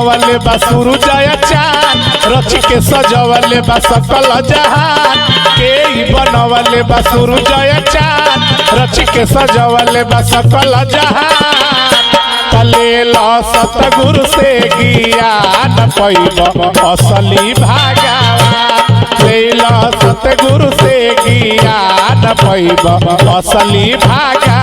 बनवले बा सूरज चांद, रच के सजवले बा सकल जहान। के बनवले बा सूरज चांद, रच के सजवले बा सकल जहान। तलेल सतगुरु से ज्ञान पैब असली भगवान। लेल सतगुरु से ज्ञान पैब असली भगवान।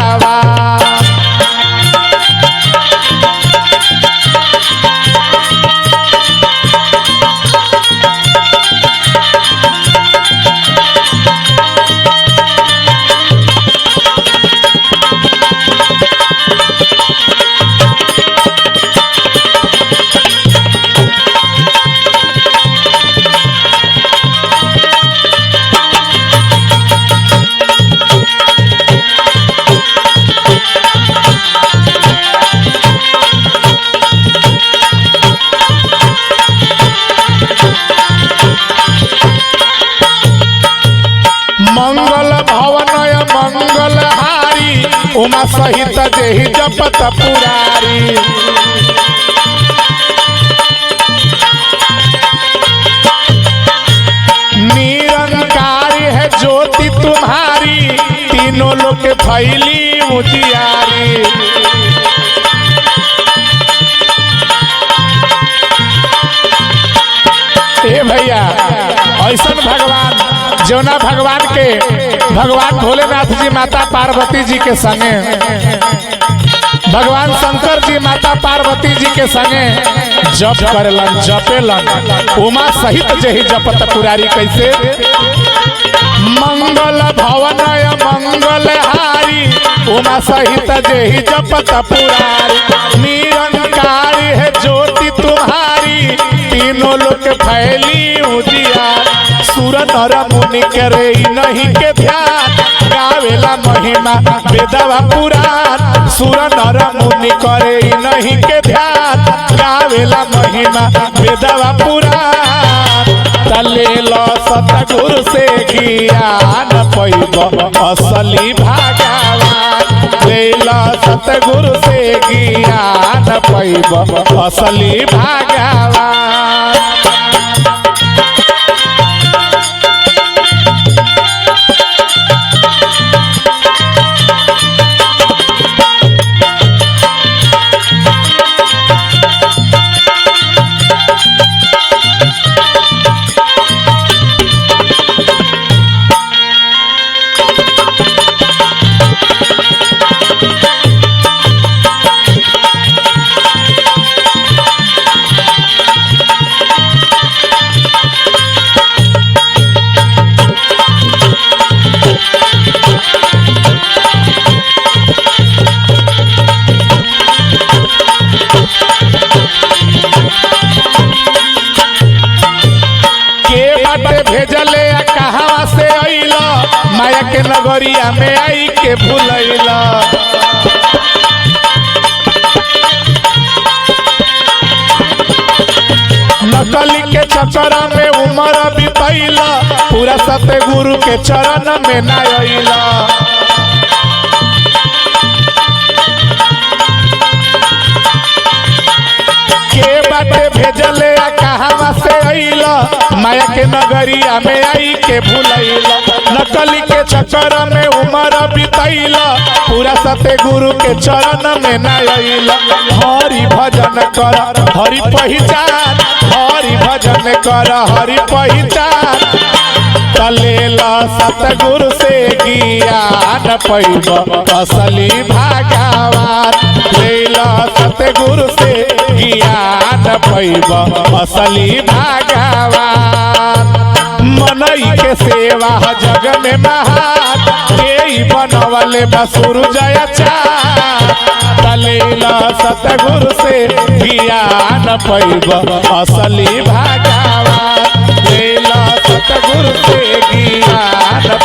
मंगल भवनय मंगल हारी, उमा सहित जेहि जपत पुरारी। निरंकारी है ज्योति तुम्हारी, तीनों लोक फैली उजियारी। ए भैया ऐसा भगवान जौना भगवान के भगवान भोलेनाथ जी माता पार्वती जी के संगे, भगवान शंकर जी माता पार्वती जी के संगे जप करेलन जपेलन। उमा सहित जेहि जपत पुरारी। कैसे? मंगल भवनय मंगल हारी, उमा सहित जेहि जपत पुरारी। निरंकारी है ज्योति तुम्हारी, तीनों लोक फैली उजियार। सुर नर मुनि करे नहीं के ध्यान, गावेला महिमा वेदवा पुराण। सुर नर मुनि करे नहीं के ध्यान, गावेला महिमा वेदवा पुराण। तलेल सतगुरु से ज्ञान पैब असली भगवान। लेल सतगुरु से ज्ञान पैब असली भगवान। भेजले कहाँ से अइला, माया के नगरिया में आई के भूलैला। नकली के चक्कर में उमर बितैला, पूरा सतगुरु के चरण में न अइला। के बाटे भेजले कहाँ से अइला, माया के नगरिया में आई के भूलैला। नकली के चक्कर में उमर बितैला, पूरा सतगुरु के चरण में न अइला। हरि भजन कर हरि पहचान, हरि भजन कर हरि पहचान। तलेल सतगुरु से ज्ञान पैब असली भगवान। लेल सतगुरु से ज्ञान पैब असली भगवान। मनई के सेवा जग में महान, के बनवले बा सूरज चांद। तलेल सतगुरु से ज्ञान पैब असली भगवान। लेल सतगुरु से ज्ञान